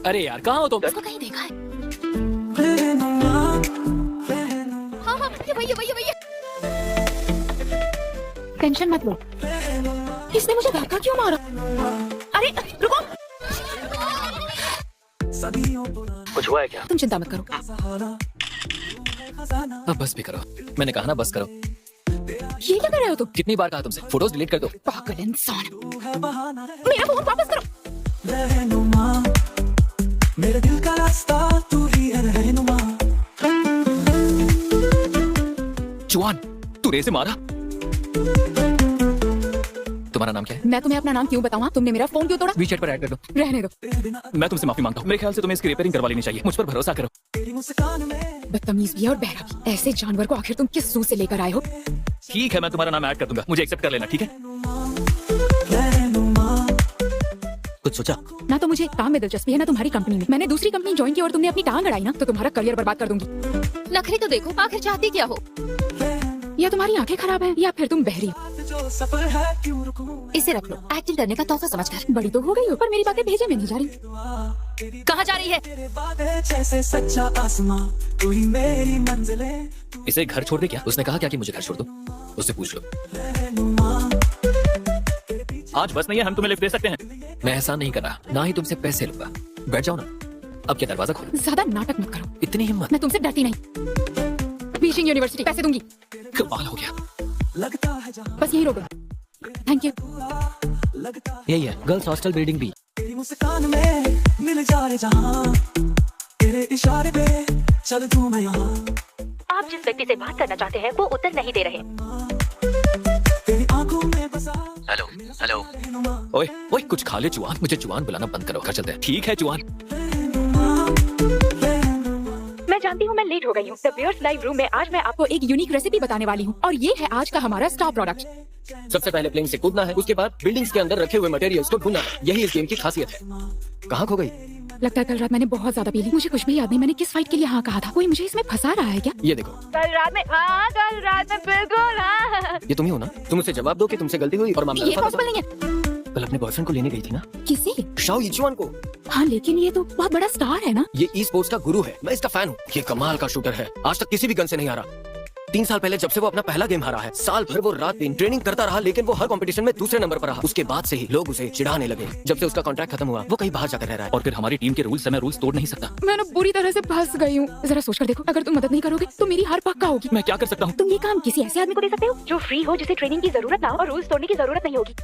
अरे यार कहाँ हो तुम? उसको कहीं देखा है? हाँ हाँ, ये वही है, वही है, वही है। टेंशन मत लो। इसने मुझे धक्का क्यों मारा? अरे रुको। कुछ हुआ है क्या? तुम चिंता मत करो। अब बस भी करो। मैंने कहा ना बस करो। ये क्या कर रहे हो तुम? कितनी बार कहा तुमसे फोटोज डिलीट कर दो। पागल इंसान। मेरा फोन वापस करो। मेरे दिल का रास्ता तू ही है रहनुमा। जुआन, तूने इसे मारा? तुम्हारा नाम क्या है? मैं तुम्हें अपना नाम क्यों बताऊँ? तुमने मेरा फोन क्यों तोड़ा? वीचैट पर ऐड कर दो। रहने दो। मैं तुमसे माफी मांगता हूँ। मेरे ख्याल से तुम्हें इसकी रिपेयरिंग करवा लेनी चाहिए। मुझ पर भरोसा करो। बदतमीज भी है और बहरा भी। ऐसे जानवर को आखिर तुम किस सूह से लेकर आए हो? ठीक है, मैं तुम्हारा नाम ऐड कर दूंगा। मुझे एक्सेप्ट कर लेना, ठीक है? कुछ सोचा? ना तो मुझे काम में दिलचस्पी है ना तुम्हारी कंपनी में। मैंने दूसरी कंपनी ज्वाइन की और तुमने अपनी टांग अड़ाई ना, तो तुम्हारा करियर बर्बाद कर दूंगी। नखरे तो देखो, आखिर चाहती क्या हो? या तुम्हारी आंखें खराब हैं या फिर तुम बहरी हो? इसे रख लो, एक्टिंग करने का तोहफा समझकर। बड़ी तो हो गई हो, पर मेरी बातें भेजे में नहीं जा रही। कहाँ जा रही है? इसे घर छोड़ दे क्या? उसने कहा क्या कि मुझे घर छोड़ दो? उससे पूछ लो। आज बस नहीं है, हम तुम्हें लिफ्ट दे सकते हैं। मैं ऐसा नहीं कर रहा, ना ही तुमसे पैसे लूंगा। बैठ जाओ ना। अब क्या दरवाजा खोलो? ज्यादा नाटक मत करो। इतनी हिम्मत? मैं तुमसे डरती नहीं। बीजिंग यूनिवर्सिटी, पैसे दूंगी। कमाल हो गया। बस यही रोको। Thank you. यही है गर्ल्स हॉस्टल बिल्डिंग बी। मुस्कान में मिल जा रे जहां, तेरे इशारे पे चल तू मैं यहाँ। आप जिस व्यक्ति से बात करना चाहते हैं वो उत्तर नहीं दे रहे। तेरी आंखों में बसा। Hello hello. ओए ओए, कुछ खा ले जुआन। मुझे जुआन बुलाना बंद करो। घर चलते हैं। ठीक है जुआन। मैं जानती हूँ मैं लेट हो गई हूँ। द बियर्स लाइव रूम में आज मैं आपको एक यूनिक रेसिपी बताने वाली हूँ और ये है आज का हमारा स्टार प्रोडक्ट। सबसे पहले प्लेन से कूदना है, उसके बाद बिल्डिंग्स के अंदर रखे हुए मटेरियल्स को ढूंढना है। यही इस गेम की खासियत है। कहाँ खो गई? लगता है कल रात मैंने बहुत ज्यादा पी ली। मुझे कुछ भी याद नहीं मैंने किस फाइट के लिए हाँ कहा था। कोई मुझे इसमें फंसा रहा है क्या? ये देखो। कल रात में हाँ, कल रात में बिल्कुल हाँ। ये तुम ही हो ना? तुम मुझसे जवाब दो कि तुमसे गलती हुई और मामला ये पॉसिबल नहीं है। कल अपने बॉयफ्रेंड को लेने गई थी ना? किसे? शाओ यीचुआन को। हाँ लेकिन ये तो बहुत बड़ा स्टार है ना। ये ई स्पोर्ट्स का गुरु है। मैं इसका फैन हूँ। ये कमाल का शूटर है। आज तक किसी भी गन से नहीं हारा। 3 साल पहले जब से वो अपना पहला गेम हारा है, साल भर वो रात दिन ट्रेनिंग करता रहा, लेकिन वो हर कंपटीशन में दूसरे नंबर पर रहा। उसके बाद से ही लोग उसे चिढ़ाने लगे। जब से उसका कॉन्ट्रैक्ट खत्म हुआ, वो कहीं बाहर जाकर रह रहा है। और फिर हमारी टीम के रूल्स से मैं रूल्स तोड़ नहीं सकता। मैं ना बुरी तरह से फंस गई हूँ। जरा सोचकर देखो, अगर तुम मदद नहीं करोगे तो मेरी हार पक्का होगी। मैं क्या कर सकता हूँ? तुम ये काम किसी ऐसे आदमी को दे सकते हो जो फ्री हो, जिसे ट्रेनिंग की जरूरत ना हो और रूल्स तोड़ने की जरूरत नहीं होगी।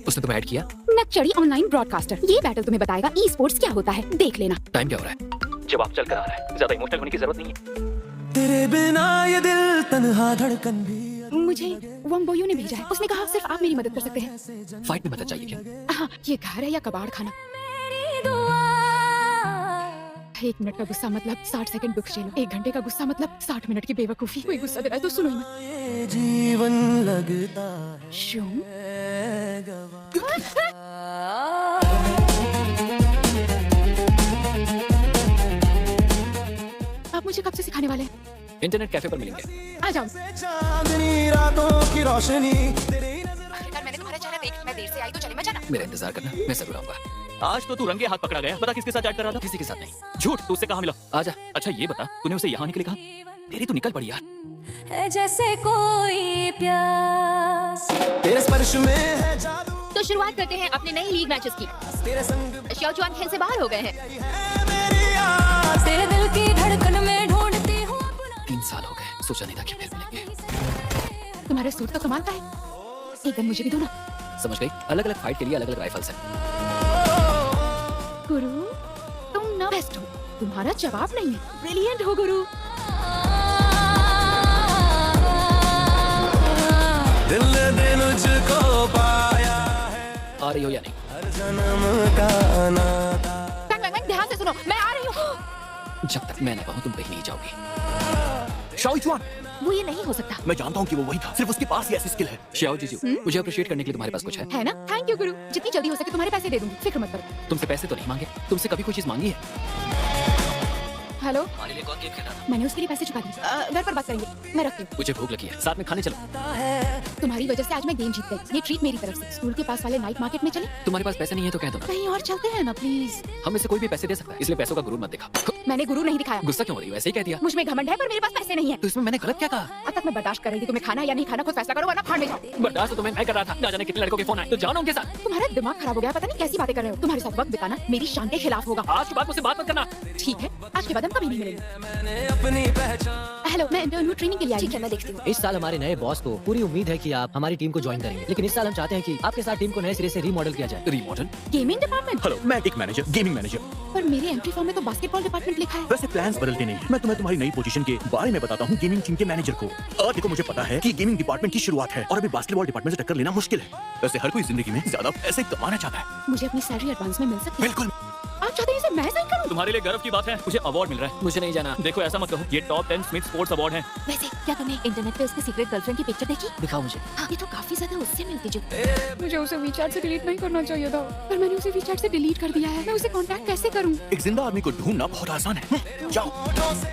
उसने तुम्हें ऐड किया? नक्चड़ी ऑनलाइन ब्रॉडकास्टर। ये बैटल तुम्हें बताएगा ई स्पोर्ट्स क्या होता है। देख लेना। टाइम क्या हो रहा है? जवाब चल कर आ रहा है। ज्यादा इमोशनल होने की जरूरत नहीं है। तेरे बिना ये दिल तन्हा धड़कन भी। मुझे वम्बोयू ने भेजा है। उसने कहा सिर्फ आप मेरी मदद कर सकते हैं। फाइट में मदद चाहिए क्या? हाँ, ये घर है या कबाड़ खाना? 1 मिनट का गुस्सा मतलब 60 सेकंड दुख झेलो। 1 घंटे का गुस्सा मतलब 60 मिनट की बेवकूफी। कोई गुस्सा दे रहा है तो सुनो ही मत। ये जीवन लगता शूं? आप मुझे कब से सिखाने वाले हैं? इंटरनेट कैफे पर मिलेंगे। आ जाओ। चांदनी रातों की रोशनी। आखिरकार मैंने तुम्हारा चेहरा देख, मैं देर से आई तो चले मत जाना। मेरा इंतजार करना, मैं जरूर आऊंगा। आज तो तू रंगे हाथ पकड़ा गया। बता किसके साथ चैट कर रहा था? किसी के साथ नहीं। झूठ, तू उससे कहाँ मिला? आजा। अच्छा ये बता, तूने उसे यहाँ आने के लिए कहा? तेरी तो निकल पड़ी यार। है जैसे कोई प्यास तेरे स्पर्श में है जादू। तो शुरुआत करते हैं अपने नए लीग मैचेस की। तेरे संग शाओजुआन खेल से बाहर हो गए हैं। है मेरी आस। तेरे दिल की धड़कन में ढूंढती हूँ अपना। 3 साल हो गए, सोचा नहीं था कि फिर मिलेंगे। तुम्हारा सूट तो कमाल का है। एक गन मुझे भी दो ना। समझ गई? अलग अलग फाइट के लिए अलग अलग राइफल्स हैं। गुरु तुम ना बेस्ट हो। तुम्हारा जवाब नहीं है। ब्रिलियंट हो गुरु। दिल ने मुझको पाया है। आ रही हो या नहीं? हर जन्म का नाता। ध्यान से सुनो, मैं आ रही हूँ। जब तक मैं न कहूँ तुम कहीं नहीं जाओगी। शाओ यीचुआन। वो ये नहीं हो सकता। मैं जानता हूँ कि वो वही था। सिर्फ उसके पास ही ऐसी स्किल है। शाओ जीजू, मुझे अप्रिशिएट करने के लिए तुम्हारे पास कुछ है ना? थैंक यू गुरु। जितनी जल्दी हो सके तुम्हारे पैसे दे दूंगी। फिक्र मत करो। तुमसे पैसे तो नहीं मांगे? तुमसे कभी कोई चीज मांगी है? हेलो, हमारे लिए कौन गेम खेल रहा था? मैंने उसके लिए पैसे चुका दिए। घर पर बात करेंगे, मैं रखती हूँ। मुझे भूख लगी है, साथ में खाने चलो। तुम्हारी वजह से आज मैं गेम जीत गई। ये ट्रीट मेरी तरफ से। स्कूल के पास वाले नाइट मार्केट में चले, तुम्हारे पास पैसे नहीं है तो कह दो ना। कहीं और चलते हैं ना प्लीज। हम इसे कोई भी पैसे दे सकता है, इसलिए पैसों का गुरूर मत दिखा। मैंने गुरु नहीं दिखाया। गुस्सा क्यों हो रही हो? ऐसे ही कह दिया। मुझ में घमंड है पर मेरे पास पैसे नहीं है। तो इसमें मैंने गलत क्या कहा? अब तक मैं बर्दाश्त कर रही थी। तुम्हें खाना या नहीं खाना खुद फैसला करो वरना भाड़ में जाओ। बर्दाश्त तो तुम्हें मैं कर रहा था। ना जाने कितने लड़कों के फोन आए, तो जानो उनके साथ। तुम्हारा दिमाग खराब हो गया, पता नहीं कैसी बातें कर रहे हो। तुम्हारे साथ वक्त बिताना मेरी शान के खिलाफ होगा। आज के बाद मुझसे बात मत करना। ठीक है, आज के बाद हम कभी नहीं मिलेंगे। मैंने अपनी पहचान हेलो, मैं इंटरव्यू ट्रेनिंग के लिए आई। ठीक है, मैं देखती हूँ। इस साल हमारे नए बॉस को पूरी उम्मीद है कि आप हमारी टीम को ज्वाइन करेंगे, लेकिन इस साल हम चाहते हैं कि आपके साथ टीम को नए सिरे से रीमॉडल किया जाए। रिमॉडल? Gaming department? हेलो, मैं एक मैनेजर, गेमिंग मैनेजर। पर मेरे एंट्री फॉर्म में तो बास्केटबॉल डिपार्टमेंट लिखा है। वैसे प्लान्स बदलते नहीं हैं। मैं तुम्हारी नई पोजीशन के बारे में बताता हूँ, गेमिंग टीम के मैनेजर को। और देखो, मुझे पता है कि गेमिंग डिपार्टमेंट की शुरुआत है और अभी बास्केटबॉल डिपार्टमेंट से टक्कर लेना मुश्किल है। वैसे हर कोई जिंदगी में ज्यादा पैसे कमाना चाहता है। मुझे अपनी सैलरी एडवांस में मिल सकती है? बिल्कुल। आप चाहते हैं इसे मैं साइन करूं? तुम्हारे लिए गर्व की बात है, मुझे अवार्ड मिल रहा है। मुझे नहीं जाना। देखो ऐसा मत कहो, ये टॉप 10 स्मिथ स्पोर्ट्स अवार्ड है। वैसे क्या तुमने इंटरनेट पे उसकी सीक्रेट गर्लफ्रेंड की पिक्चर देखी? दिखाओ मुझे। हाँ, ये तो काफी ज्यादा उससे मिलती जुलती। मुझे उसे वीचैट से डिलीट नहीं करना चाहिए था, पर मैंने उसे वीचैट से डिलीट कर दिया है। मैं उसे कांटेक्ट कैसे करूं? एक जिंदा आदमी को ढूंढना बहुत आसान है। जाओ।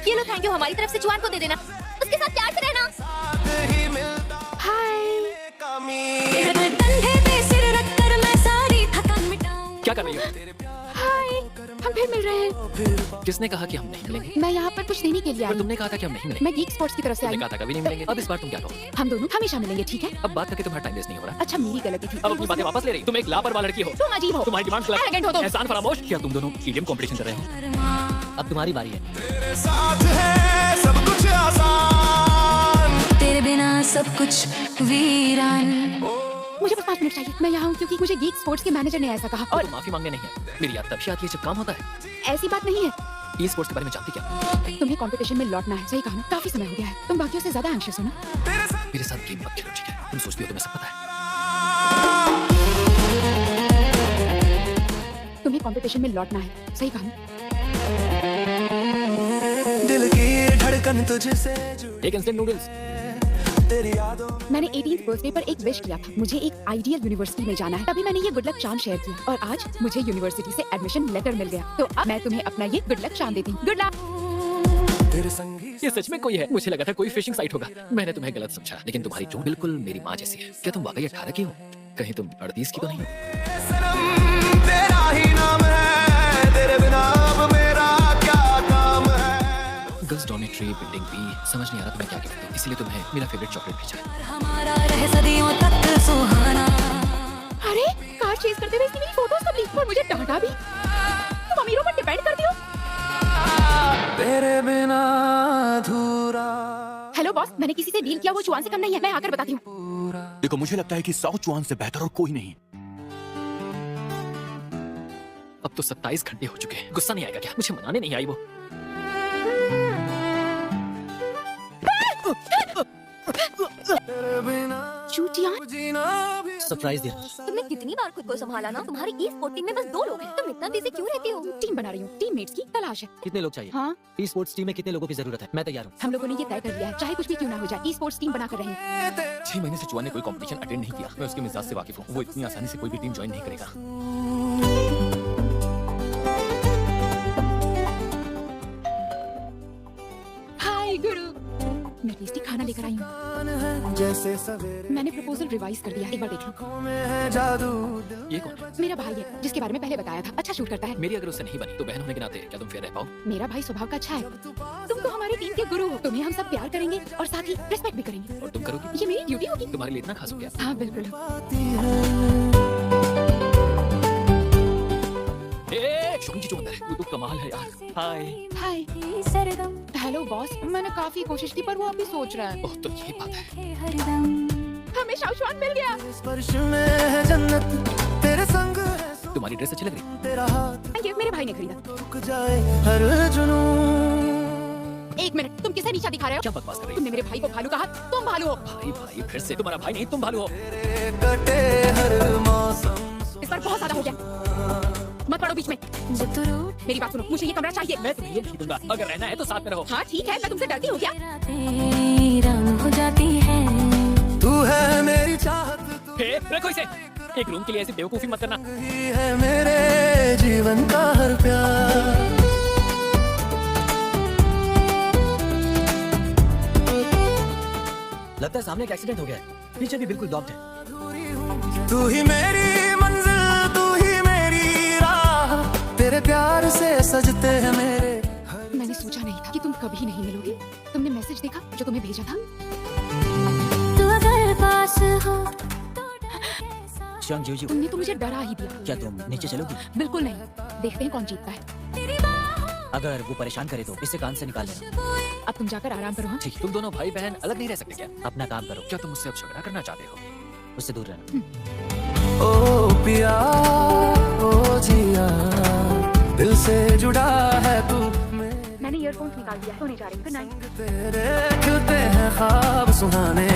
ये लो, थैंक यू। हमारी तरफ से जुआन को दे देना, उसके साथ प्यार से रहना। ही मिलता हाय। कमी। तेरे कंधे पे सिर रख कर मैं सारी थकान मिटाऊं। क्या कर रही हो? हाय, हम फिर मिल रहे हैं। किसने कहा कि हम नहीं मिलेंगे? मैं यहाँ पर कुछ देने के लिए आई पर हूँ। तुमने कहा था कि हम नहीं मिलेंगे। मैं गीक स्पोर्ट्स की तरफ से आई तुमने हूँ। कहा था कभी नहीं मिलेंगे। अब इस बार तुम क्या कहोगे? हम दोनों हमेशा मिलेंगे, ठीक है? अब बात करके तुम्हारा टाइम वेस्ट नहीं हो रहा। अच्छा, मेरी गलती थी। अब अपनी बातें वापस ले रही। तुम एक लापरवाह लड़की हो। तुम अजीब हो, तुम्हारी डिमांड Arrogant हो तुम। एहसान फरामोश। क्या तुम दोनों ईडीएम कंपटीशन कर रहे हो? अब तुम्हारी बारी है। तेरे साथ है सब कुछ आसान। तेरे बिना सब कुछ वीरान। मुझे बस 5 मिनट चाहिए। मैं यहाँ हूँ क्योंकि मुझे गीक स्पोर्ट्स के मैनेजर ने ऐसा कहा। और और माफी मांगने नहीं है। मेरी याद तब से आती है जब काम होता है। ऐसी बात नहीं है। ई स्पोर्ट्स के बारे में जानती क्या? तुम्हें कंपटीशन में लौटना है। सही कहा ना? काफी समय हो गया है। तुम बाकियों से ज्यादा एंशियस हो ना? मेरे साथ गेम मत खेलो, ठीक है? तुम सोचती हो तुम्हें सब पता है। तुम्हें कंपटीशन में लौटना है। सही कहा ना? दिल की धड़कन तुझसे जुड़ी एक इंस्टेंट नूडल्स। तेरी यादों में मैंने 18th बर्थडे पर एक विश किया था। मुझे एक आइडियल यूनिवर्सिटी में जाना है। तभी मैंने ये गुड लक चार्म शेयर किया और आज मुझे यूनिवर्सिटी से एडमिशन लेटर मिल गया। तो अब मैं तुम्हें अपना ये गुड लक चार्म देती हूँ। Good luck. तेरे संगी ये सच में कोई है? मुझे लगा था कोई फिशिंग साइट होगा। मैंने तुम्हें गलत समझा, लेकिन तुम्हारी चोट बिल्कुल मेरी माँ जैसी है। क्या तुम वाकई 18 की हो? कहीं तुम 38 की तो नहीं हो? सनम तेरा ही नाम है। तेरे बिना अब मेरा क्या काम है। Girls dormitory building B. समझ नहीं आ रहा तुम्हें क्या गिफ्ट दूं, इसलिए तुम्हें मेरा फेवरेट चॉकलेट भेजा है। हमारा रहे सदियों तक सुहाना। अरे, कार चेज करते हुए इसने मेरी फोटोज तक ली और मुझे डांटा भी। तुम अमीरों पर डिपेंड करती हो। तेरे बिना अधूरा। हेलो बॉस, मैंने किसी से डील किया, वो जुआन से कम नहीं है। मैं आकर बताती हूँ। देखो, मुझे लगता है कि 100 जुआन से बेहतर और कोई नहीं। अब तो 27 घंटे हो चुके हैं। गुस्सा नहीं आएगा क्या? मुझे मनाने नहीं आई वो। तेरे बिना चूतिया। जीना भी सरप्राइज दिया। तुमने कितनी बार खुद को संभाला ना? तुम्हारी ई स्पोर्ट टीम में बस 2 लोग हैं। तुम इतना बिजी क्यों रहती हो? टीम बना रही हूँ। टीममेट्स की तलाश है। कितने लोग चाहिए? हाँ, ई स्पोर्ट्स टीम में कितने लोगों की जरूरत है? मैं तैयार हूँ। हम लोगों ने ये तय कर लिया है, चाहे कुछ भी क्यों ना हो जाए, ई स्पोर्ट्स टीम बनाकर रहेंगे। 6 महीने से जुआन ने कोई कंपटीशन अटेंड नहीं किया। मैं उसके मिजाज से वाकिफ हूँ। वो इतनी आसानी से कोई भी टीम ज्वाइन नहीं करेगा। हाय गुरु, मैं टेस्टी खाना लेकर आई हूँ। जैसे सवेरे मैंने प्रपोजल रिवाइज कर दिया, एक बार देख लो। आँखों में है जादू। ये कौन है? मेरा भाई है, जिसके बारे में पहले बताया था। अच्छा शूट करता है। मेरी अगर उससे नहीं बनी तो बहन होने के नाते क्या तुम फेयर रह पाओ? मेरा भाई स्वभाव का अच्छा है। तुम तो हमारी टीम के गुरु हो। तुम्हें हम सब प्यार करेंगे और साथ ही रिस्पेक्ट भी करेंगे। और तुम करोगी? ये मेरी ड्यूटी होगी। तुम्हारे लिए इतना खास हो गया? हाँ बिल्कुल। शोंगी जो अंदर है वो तो कमाल है यार। हाय। हाय। सरदम हेलो बॉस, मैंने काफी कोशिश की पर वो अभी सोच रहा है। ओह, तो ये बात है। है हरदम। हमें शाउशवान मिल गया। स्पर्श में है जन्नत। तेरे संग है सो तुम्हारी ड्रेस अच्छी लग रही है। तेरा हाथ थैंक यू, मेरे भाई ने खरीदा। रुक जाए हर जुनून। एक मिनट, तुम किसे नीचा दिखा रहे हो? क्या बकवास कर रही तुमने मेरे भाई को भालू कहा, तुम भालू हो। भाई भाई फिर से? तुम्हारा भाई नहीं, तुम भालू हो। तेरे कटे हर मौसम। इस बार बहुत ज्यादा हो गया। मत पड़ो बीच में। जब तू रूठ मेरी बात सुनो, मुझे ये कमरा चाहिए। मैं तुम्हें ये नहीं दूंगा। अगर रहना है तो साथ में रहो। हाँ ठीक है, मैं तुमसे डरती हूँ क्या? रातें रंग हो जाती है। तू है मेरी चाहत। तू हे, रखो इसे। एक रूम के लिए ऐसी बेवकूफी मत करना। ही है मेरे जीवन का हर प्यार। सामने एक एक्सीडेंट हो गया है, पीछे भी बिल्कुल ब्लॉक्ड है। तू ही मेरी मंजिल, तू ही मेरी राह, तेरे प्यार से सजते हैं मेरे। मैंने सोचा नहीं था कि तुम कभी नहीं मिलोगे। तुमने मैसेज देखा जो तुम्हें भेजा था? तू अगर पास हो शियांग जीजू, तुमने तो मुझे डरा ही दिया। क्या तुम नीचे चलोगी? बिल्कुल नहीं, देखते हैं कौन जीतता है। अगर वो परेशान करे तो इसे कान से निकाल लेना। अब तुम जाकर आराम करो। हाँ? ठीक, तुम दोनों भाई बहन अलग नहीं रह सकते क्या? अपना काम करो, क्या तुम मुझसे अब झगड़ा करना चाहते हो? उससे दूर रहना। ओ पिया, ओ जिया, दिल से जुड़ा है तू। मैंने ईयरफोन्स निकाल दिया, सोने जा रही हूँ। Good night. तेरे खिलते हैं ख्वाब सुहाने,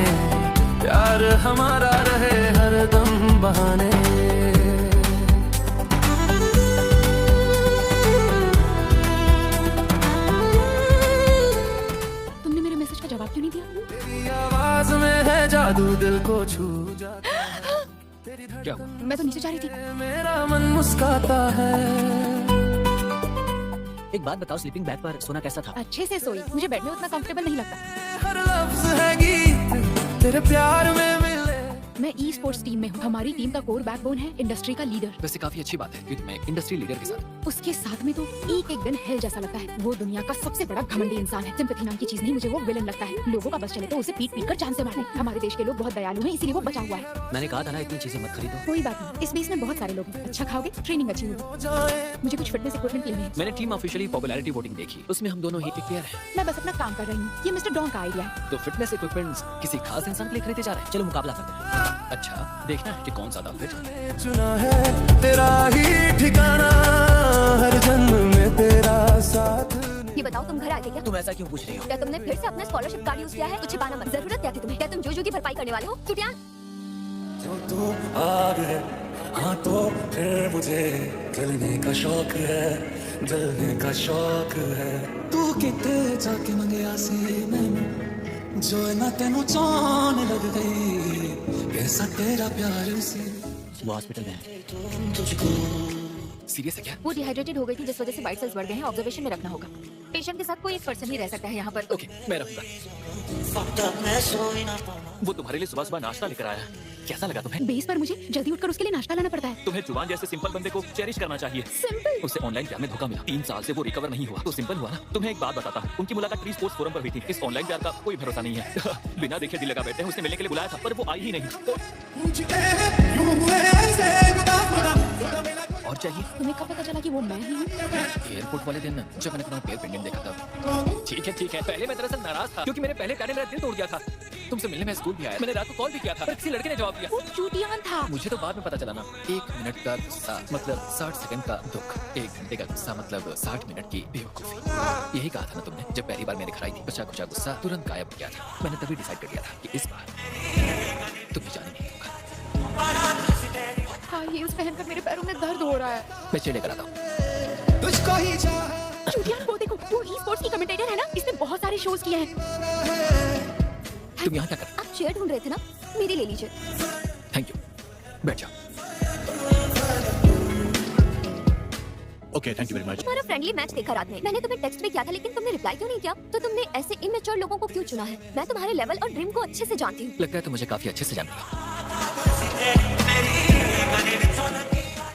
प्यार हमारा रहे हरदम बहाने। तुमने मेरे मैसेज का जवाब क्यों नहीं दिया? तेरी आवाज में है जादू, दिल को छू जाता। क्या हुआ? मैं तो नीचे जा रही थी। मेरा मन मुस्काता है। एक बात बताओ, स्लीपिंग बैग पर सोना कैसा था? अच्छे से सोई, मुझे बेड में उतना कंफर्टेबल नहीं लगता। हर लफ्ज है गीत तेरे प्यार में मिले। मैं ई स्पोर्ट्स टीम में हूँ। हमारी टीम का कोर बैकबोन है इंडस्ट्री का लीडर। वैसे काफी अच्छी बात है कि तुम्हें इंडस्ट्री लीडर के साथ। उसके साथ में तो एक एक दिन हेल जैसा लगता है। वो दुनिया का सबसे बड़ा घमंडी इंसान है। सिंपैथी नाम की चीज नहीं, मुझे वो विलन लगता है। लोगों का बस चले तो उसे पीट पीट कर जान से मारते हैं। हमारे देश के लोग बहुत दयालु हैं, इसीलिए वो बचा हुआ है। मैंने कहा था ना, इतनी चीजें मत खरीदो। कोई बात नहीं, इस बेस में बहुत सारे लोग हैं। अच्छा खाओगे, ट्रेनिंग अच्छी होगी। मुझे कुछ फिटनेस इक्विपमेंट लेने हैं। मैंने टीम ऑफिशियली पॉपुलैरिटी वोटिंग देखी, उसमें हम दोनों ही प्लेयर हैं। मैं बस अपना काम कर रही हूँ। ये मिस्टर डॉन का आइडिया है। तो फिटनेस इक्विपमेंट्स किसी खास इंसान के लिए खरीदे जा रहे हैं? चलो मुकाबला करते हैं। अच्छा, देखना है कि कौन ज्यादा फिट है। चुना है तेरा ही ठिकाना, हर जन्म में तेरा साथ। ये बताओ तुम घर आ गए क्या? तुम ऐसा क्यों पूछ रही हो? क्या तुमने फिर से अपना स्कॉलरशिप कार्ड यूज किया है? तो छिपाना मत, जरूरत क्या थी तुम्हें? क्या तुम जो की भरपाई करने वाले हो? चुटियान। जो तू आ गए, हाँ तो फिर मुझे जलने का शौक है, जलने का शौक है। तू किते जाके मंगया सी मैनू, जो ना तेनू चाहन लग गई, कैसा तेरा प्यार से। वो हॉस्पिटल में है। सीरियस है क्या? वो डिहाइड्रेटेड हो गई थी, जिस वजह से वाइट सेल्स बढ़ गए हैं। ऑब्जर्वेशन में रखना होगा। पेशेंट के साथ कोई एक पर्सन ही रह सकता है यहाँ पर। ओके, मैं रहूंगा। वो तुम्हारे लिए सुबह सुबह नाश्ता लेकर आया, कैसा लगा तुम्हें? बेस पर मुझे जल्दी उठकर उसके लिए नाश्ता लाना पड़ता है। तुम्हें जुबान जैसे सिंपल बंदे को चेरिश करना चाहिए। सिंपल? उसे ऑनलाइन प्यार में धोखा मिला, 3 साल से वो रिकवर नहीं हुआ, तो सिंपल हुआ ना। तुम्हें एक बात बताता हूँ, उनकी मुलाकात प्री स्पोर्ट्स फोरम पर हुई थी। इस ऑनलाइन प्यार का कोई भरोसा नहीं है। बिना देखे दिल लगा बैठे हैं। उसने मिलने के लिए बुलाया था, पर वो आई ही नहीं। और चाहिए? तुम्हें कब पता चला कि वो मैं ही हूँ? एयरपोर्ट वाले दिन जब मैंने तुम्हारा पेयर पेंडेंट देखा था। ठीक है, पहले मैं दरअसल नाराज था क्योंकि मेरे पहले प्यार ने मेरा दिल तोड़ दिया था। तुमसे मिलने मैं स्कूल भी आया, मैंने रात को कॉल भी किया था, पर किसी लड़के ने जवाब दिया। वो चूतियान था। मुझे तो बाद में पता चला ना। 1 मिनट का गुस्सा मतलब 60 सेकंड का दुख, 1 घंटे का गुस्सा मतलब 60 मिनट की बेवकूफी। यही कहा था ना तुमने जब पहली बार मेरे घर आई थी। बचा खुचा गुस्सा तुरंत गायब हो गया था। मैंने तभी डिसाइड कर लिया था कि इस बार तुम्हें जाने नहीं दूंगा। हाँ, हील्स पहनकर मेरे पैरों में दर्द हो रहा है। मैं चेले कराता हूँ। तुझको ही चाहा। चूतियान वो देखो, वो ई स्पोर्ट्स की कमेंटेटर है ना, इसने बहुत सारे शोज किए हैं। तुम यहाँ क्या कर? आप चेयर ढूंढ रहे थे ना, मेरी ले लीजिए। थैंक यू, बैठ जाओ। Okay, thank you very much. तुम्हारा फ्रेंडली मैच देखा रात में। मैंने तुम्हें टेक्स्ट भी किया था, लेकिन तुमने रिप्लाई क्यों नहीं किया? तो तुमने ऐसे इमेच्योर लोगों को क्यों चुना है? मैं तुम्हारे लेवल और ड्रीम को अच्छे से जानती हूँ। लगता है तुम मुझे काफी अच्छे से जानती हो।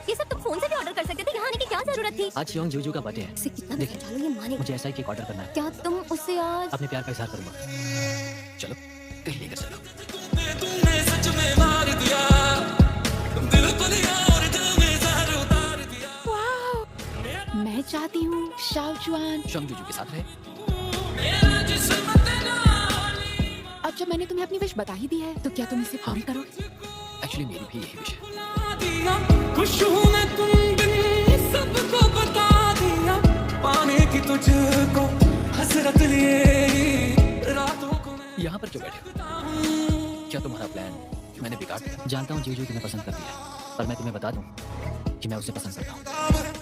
ये सब तुम फोन से भी ऑर्डर कर सकते थे, यहाँ आने की क्या जरूरत थी? आज शियांग जीजू का बर्थडे है। इसे कितना देखिए, चलो ये माने। मुझे ऐसा ही केक ऑर्डर करना है। क्या तुम उससे आज? अपने प्यार का इजहार करूंगा। चलो कहीं लेकर चलो। तुमने सच में मार दिया, दिल को लिया और दिल में जहर उतार दिया। वाह, मैं चाहती हूँ शाओचुआन। शंग जुजू के साथ रहे। अब जब मैंने तुम्हें अपनी विश बता ही दी है, तो क्या तुम इसे पूरी करोगे? एक्चुअली मेरी भी यही विश है। खुश हूँ मैं तुम बिन सबको बता दिया, पाने की तुझको हसरत लिए रातों को। यहाँ पर क्यों बैठे हो? क्या तुम्हारा प्लान मैंने बिगाड़ दिया? जानता हूँ जीजू तुम्हें पसंद करती है, पर मैं तुम्हें बता दूं कि मैं उसे पसंद करता हूँ।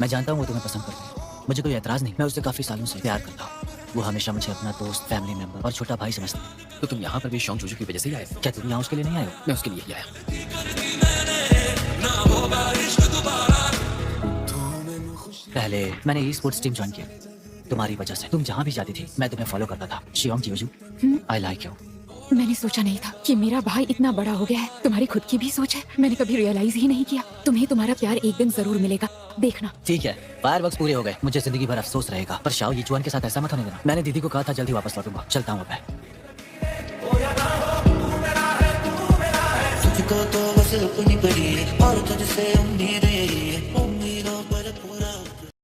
मैं जानता हूँ वो तुम्हें पसंद करती है, मुझे कोई एतराज नहीं। मैं उससे काफी सालों से प्यार करता हूँ। वो हमेशा मुझे अपना दोस्त, फैमिली मेंबर और छोटा भाई समझता है। तो तुम यहाँ पर भी शॉन्ग जुजू की वजह से ही आए? क्या तुम यहाँ उसके लिए नहीं आए हो? मैं उसके लिए ही आया। पहले मैंने ई स्पोर्ट्स टीम ज्वाइन किया तुम्हारी वजह से। तुम जहाँ भी जाती थी मैं तुम्हें फॉलो करता था। शियांग जीजू, आई लाइक यू। मैंने सोचा नहीं था कि मेरा भाई इतना बड़ा हो गया है। तुम्हारी खुद की भी सोच है, मैंने कभी रियलाइज ही नहीं किया। तुम्हें तुम्हारा प्यार एक दिन जरूर मिलेगा, देखना। ठीक है, फायरवर्क्स पूरे हो गए, मुझे जिंदगी भर अफसोस रहेगा। पर शाओ, ये जुआन के साथ ऐसा मत होने देना। मैंने दीदी को कहा था जल्दी वापस लौटूंगा। चलता हूँ अब मैं। तुझको तो बस अपनी पड़ी और तुझसे उम्मीद यही है।